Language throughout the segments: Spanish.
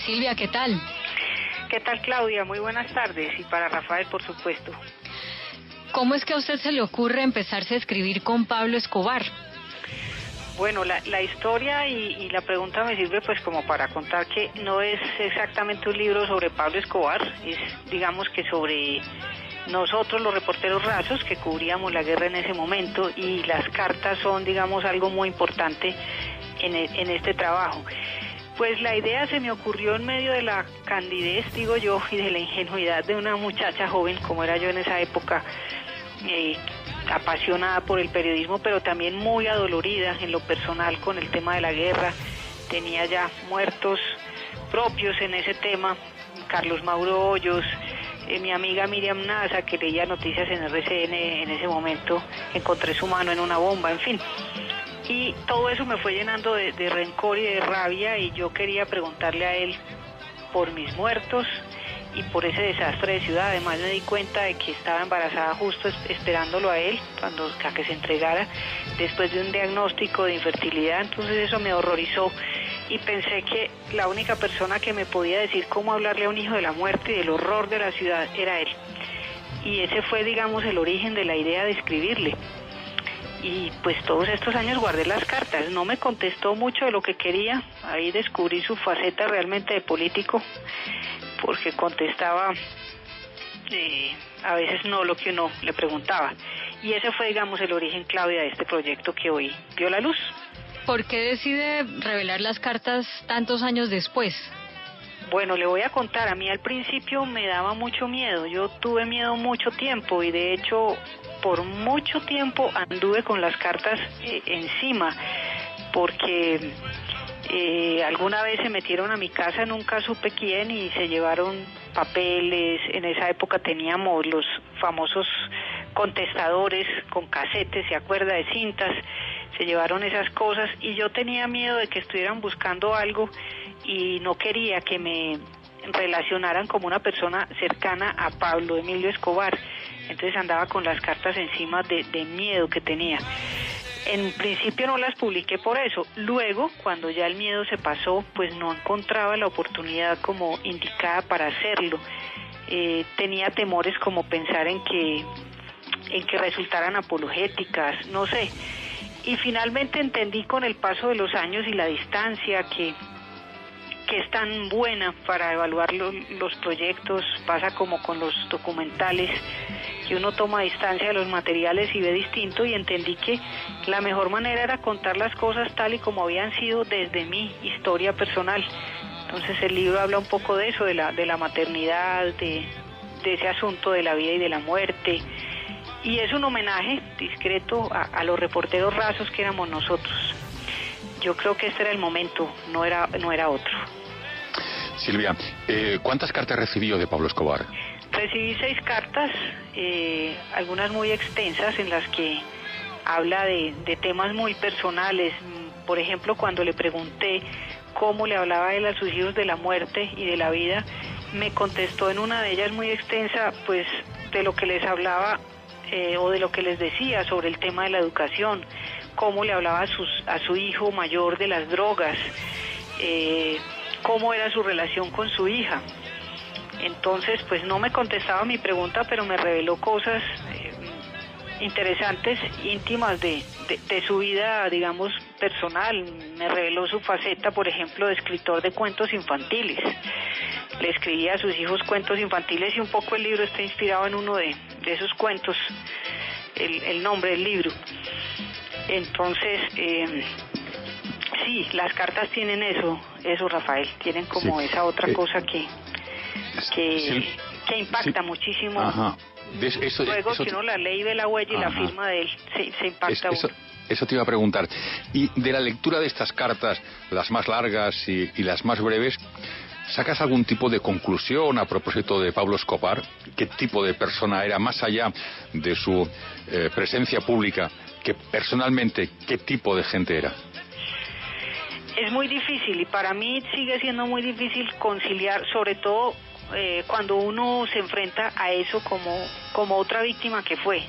Silvia, ¿qué tal? ¿Qué tal, Claudia? Muy buenas tardes, y para Rafael, por supuesto. ¿Cómo es que a usted se le ocurre empezarse a escribir con Pablo Escobar? Bueno, la historia y la pregunta me sirve pues como para contar que no es exactamente un libro sobre Pablo Escobar, es digamos que sobre nosotros los reporteros rasos que cubríamos la guerra en ese momento, y las cartas son digamos algo muy importante en este trabajo. Pues la idea se me ocurrió en medio de la candidez, digo yo, y de la ingenuidad de una muchacha joven, como era yo en esa época, apasionada por el periodismo, pero también muy adolorida en lo personal con el tema de la guerra. Tenía ya muertos propios en ese tema, Carlos Mauro Hoyos, mi amiga Miriam Nasa, que leía noticias en RCN en ese momento, encontré su mano en una bomba, en fin. Y todo eso me fue llenando de rencor y de rabia, y yo quería preguntarle a él por mis muertos y por ese desastre de ciudad. Además me di cuenta de que estaba embarazada justo esperándolo a él, a que se entregara, después de un diagnóstico de infertilidad. Entonces eso me horrorizó y pensé que la única persona que me podía decir cómo hablarle a un hijo de la muerte y del horror de la ciudad era él. Y ese fue, digamos, el origen de la idea de escribirle. Y pues todos estos años guardé las cartas. No me contestó mucho de lo que quería. Ahí descubrí su faceta realmente de político, porque contestaba a veces no lo que uno le preguntaba. Y ese fue, digamos, el origen, Claudia, de este proyecto que hoy vio la luz. ¿Por qué decide revelar las cartas tantos años después? Bueno, le voy a contar. A mí al principio me daba mucho miedo. Yo tuve miedo mucho tiempo, y de hecho por mucho tiempo anduve con las cartas encima, porque alguna vez se metieron a mi casa, nunca supe quién, y se llevaron papeles. En esa época teníamos los famosos contestadores con casetes, ¿se acuerda? De cintas. Se llevaron esas cosas y yo tenía miedo de que estuvieran buscando algo, y no quería que me relacionaran como una persona cercana a Pablo Emilio Escobar. Entonces andaba con las cartas encima de miedo que tenía. En principio no las publiqué por eso. Luego, cuando ya el miedo se pasó, pues no encontraba la oportunidad como indicada para hacerlo. Tenía temores como pensar en que resultaran apologéticas, no sé. Y finalmente entendí con el paso de los años y la distancia que es tan buena para evaluar los proyectos. Pasa como con los documentales, que uno toma distancia de los materiales y ve distinto, y entendí que la mejor manera era contar las cosas tal y como habían sido desde mi historia personal. Entonces el libro habla un poco de eso, de la maternidad, de ese asunto de la vida y de la muerte, y es un homenaje discreto a los reporteros rasos que éramos nosotros. Yo creo que este era el momento, no era otro. Silvia, ¿cuántas cartas recibió de Pablo Escobar? Recibí 6 cartas, algunas muy extensas, en las que habla de temas muy personales. Por ejemplo, cuando le pregunté cómo le hablaba él a sus hijos de la muerte y de la vida, me contestó en una de ellas muy extensa, pues de lo que les hablaba o de lo que les decía sobre el tema de la educación, cómo le hablaba a su hijo mayor de las drogas, cómo era su relación con su hija. Entonces, pues no me contestaba mi pregunta, pero me reveló cosas interesantes, íntimas de su vida, digamos, personal. Me reveló su faceta, por ejemplo, de escritor de cuentos infantiles. Le escribía a sus hijos cuentos infantiles, y un poco el libro está inspirado en uno de esos cuentos, el nombre del libro. Entonces, sí, las cartas tienen eso, Rafael, tienen como sí, esa otra cosa que impacta muchísimo. Ajá. Luego que uno la lee y ve la huella y la firma de él, se impacta uno. Eso te iba a preguntar. Y de la lectura de estas cartas, las más largas y las más breves, ¿sacas algún tipo de conclusión a propósito de Pablo Escobar? ¿Qué tipo de persona era, más allá de su presencia pública, que personalmente, qué tipo de gente era? Es muy difícil, y para mí sigue siendo muy difícil conciliar, sobre todo cuando uno se enfrenta a eso como otra víctima que fue.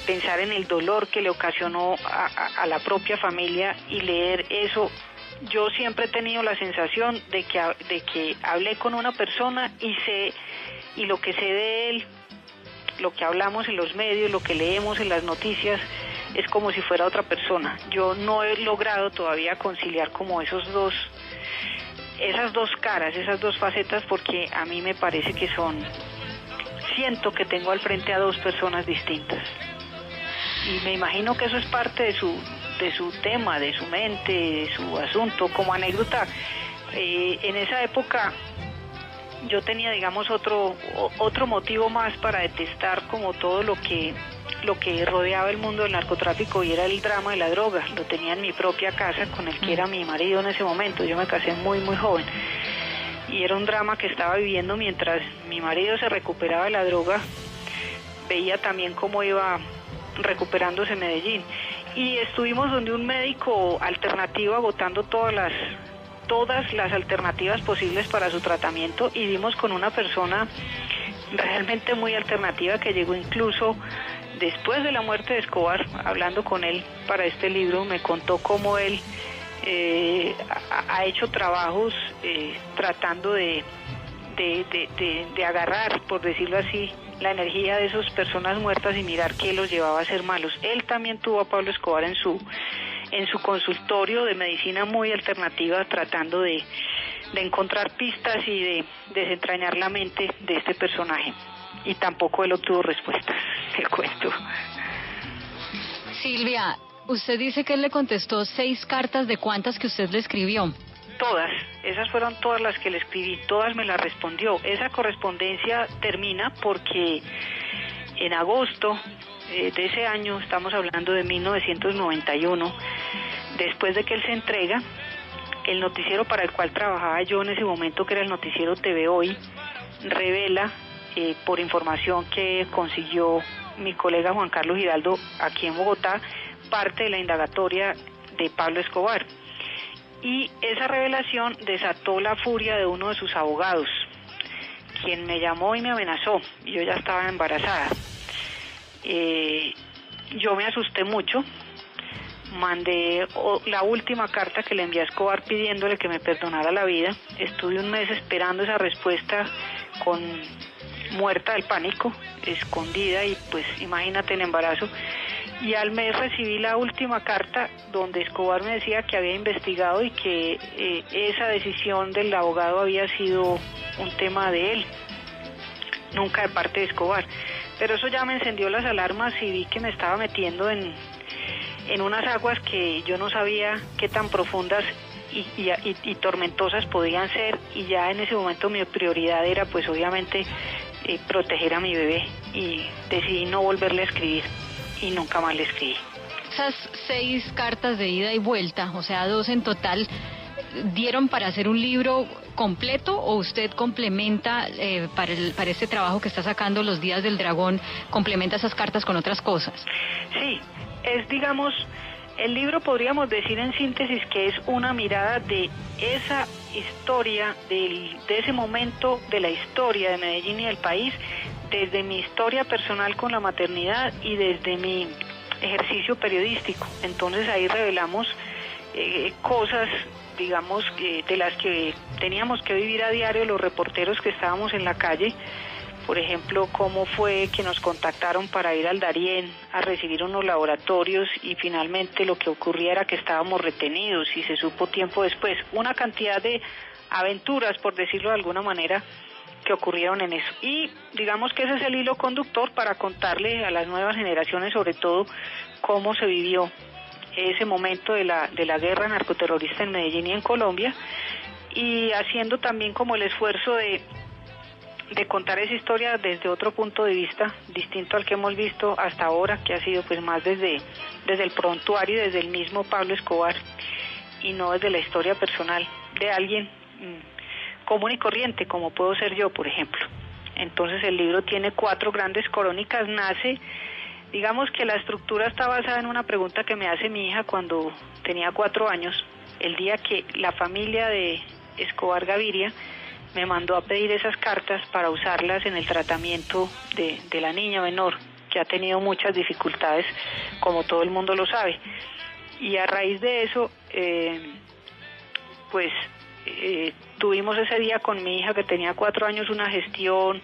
Pensar en el dolor que le ocasionó a la propia familia, y leer eso yo siempre he tenido la sensación de que hablé con una persona y lo que sé de él, lo que hablamos en los medios, lo que leemos en las noticias, es como si fuera otra persona. Yo no he logrado todavía conciliar como esas dos caras, esas dos facetas, porque a mí me parece que siento que tengo al frente a dos personas distintas. Y me imagino que eso es parte de su tema, de su mente, de su asunto. Como anécdota, en esa época yo tenía, digamos, otro motivo más para detestar como todo lo que rodeaba el mundo del narcotráfico, y era el drama de la droga. Lo tenía en mi propia casa con el que era mi marido en ese momento. Yo me casé muy muy joven y era un drama que estaba viviendo mientras mi marido se recuperaba de la droga. Veía también cómo iba recuperándose Medellín, y estuvimos donde un médico alternativo agotando todas las alternativas posibles para su tratamiento, y dimos con una persona realmente muy alternativa que llegó incluso después de la muerte de Escobar. Hablando con él para este libro, me contó cómo él ha hecho trabajos tratando de agarrar, por decirlo así, la energía de esas personas muertas y mirar qué los llevaba a ser malos. Él también tuvo a Pablo Escobar en su consultorio de medicina muy alternativa, tratando de encontrar pistas y de desentrañar la mente de este personaje. Y tampoco él obtuvo respuestas, te cuento. Silvia, usted dice que él le contestó 6 cartas, ¿de cuántas que usted le escribió? Todas, esas fueron todas las que le escribí, todas me las respondió. Esa correspondencia termina porque en agosto de ese año, estamos hablando de 1991, después de que él se entrega, el noticiero para el cual trabajaba yo en ese momento, que era el noticiero TV Hoy, revela, por información que consiguió mi colega Juan Carlos Giraldo aquí en Bogotá, parte de la indagatoria de Pablo Escobar. Y esa revelación desató la furia de uno de sus abogados, quien me llamó y me amenazó, y yo ya estaba embarazada. Yo me asusté mucho, mandé la última carta que le envié a Escobar pidiéndole que me perdonara la vida. Estuve un mes esperando esa respuesta, muerta del pánico, escondida, y pues imagínate el embarazo. Y al mes recibí la última carta donde Escobar me decía que había investigado y que esa decisión del abogado había sido un tema de él, nunca de parte de Escobar. Pero eso ya me encendió las alarmas y vi que me estaba metiendo en unas aguas que yo no sabía qué tan profundas y tormentosas podían ser, y ya en ese momento mi prioridad era pues obviamente proteger a mi bebé, y decidí no volverle a escribir. Y nunca más le escribí. Esas 6 cartas de ida y vuelta, o sea, 2 en total, ¿dieron para hacer un libro completo, o usted complementa para este trabajo que está sacando, Los Días del Dragón, complementa esas cartas con otras cosas? Sí, es, digamos, el libro podríamos decir en síntesis que es una mirada de esa historia, de ese momento de la historia de Medellín y del país, desde mi historia personal con la maternidad y desde mi ejercicio periodístico. Entonces ahí revelamos cosas, digamos, de las que teníamos que vivir a diario los reporteros que estábamos en la calle. Por ejemplo, cómo fue que nos contactaron para ir al Darién a recibir unos laboratorios, y finalmente lo que ocurría era que estábamos retenidos, y se supo tiempo después. Una cantidad de aventuras, por decirlo de alguna manera, que ocurrieron en eso. Y digamos que ese es el hilo conductor para contarle a las nuevas generaciones, sobre todo, cómo se vivió ese momento de la guerra narcoterrorista en Medellín y en Colombia, y haciendo también como el esfuerzo de contar esa historia desde otro punto de vista distinto al que hemos visto hasta ahora, que ha sido pues más desde el prontuario, desde el mismo Pablo Escobar, y no desde la historia personal de alguien común y corriente, como puedo ser yo, por ejemplo. Entonces el libro tiene 4 grandes crónicas. Nace, digamos que la estructura está basada en una pregunta que me hace mi hija cuando tenía 4 años, el día que la familia de Escobar Gaviria me mandó a pedir esas cartas para usarlas en el tratamiento de la niña menor, que ha tenido muchas dificultades, como todo el mundo lo sabe. Y a raíz de eso pues tuvimos ese día con mi hija que tenía 4 años una gestión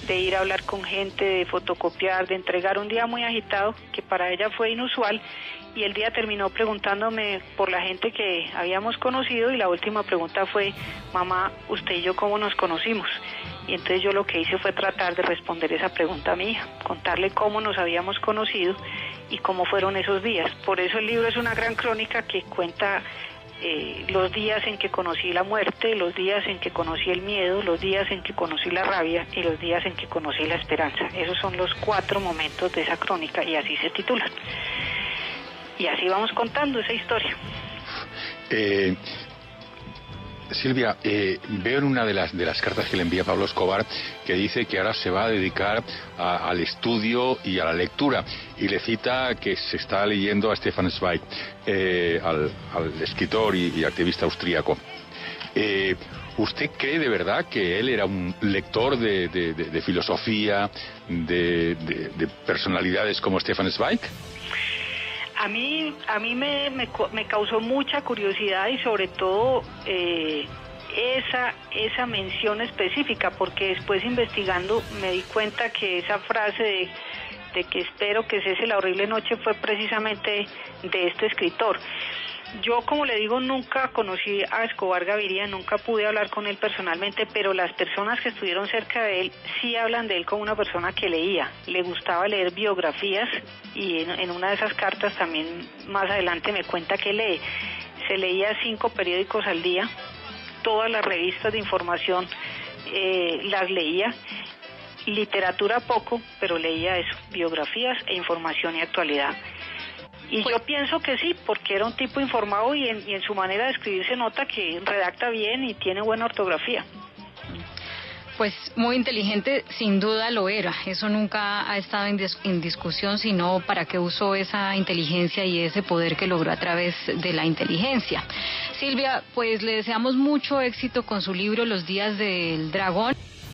de ir a hablar con gente, de fotocopiar, de entregar, un día muy agitado que para ella fue inusual, y el día terminó preguntándome por la gente que habíamos conocido, y la última pregunta fue: mamá, usted y yo, ¿cómo nos conocimos? Y entonces yo lo que hice fue tratar de responder esa pregunta a mi hija, contarle cómo nos habíamos conocido y cómo fueron esos días. Por eso el libro es una gran crónica que cuenta los días en que conocí la muerte, los días en que conocí el miedo, los días en que conocí la rabia y los días en que conocí la esperanza. Esos son los 4 momentos de esa crónica, y así se titulan. Y así vamos contando esa historia. Silvia, veo en una de las cartas que le envía Pablo Escobar que dice que ahora se va a dedicar al estudio y a la lectura, y le cita que se está leyendo a Stefan Zweig, al escritor y activista austríaco. ¿Usted cree de verdad que él era un lector de filosofía, de personalidades como Stefan Zweig? A mí me causó mucha curiosidad, y sobre todo esa mención específica, porque después investigando me di cuenta que esa frase de que espero que cese la horrible noche fue precisamente de este escritor. Yo, como le digo, nunca conocí a Escobar Gaviria, nunca pude hablar con él personalmente, pero las personas que estuvieron cerca de él sí hablan de él como una persona que leía, le gustaba leer biografías, y en una de esas cartas también más adelante me cuenta que se leía 5 periódicos al día, todas las revistas de información las leía, literatura poco, pero leía eso, biografías e información y actualidad. Y yo pienso que sí, porque era un tipo informado, y en su manera de escribir se nota que redacta bien y tiene buena ortografía. Pues muy inteligente, sin duda lo era. Eso nunca ha estado en discusión, sino para qué usó esa inteligencia y ese poder que logró a través de la inteligencia. Silvia, pues le deseamos mucho éxito con su libro Los días del dragón.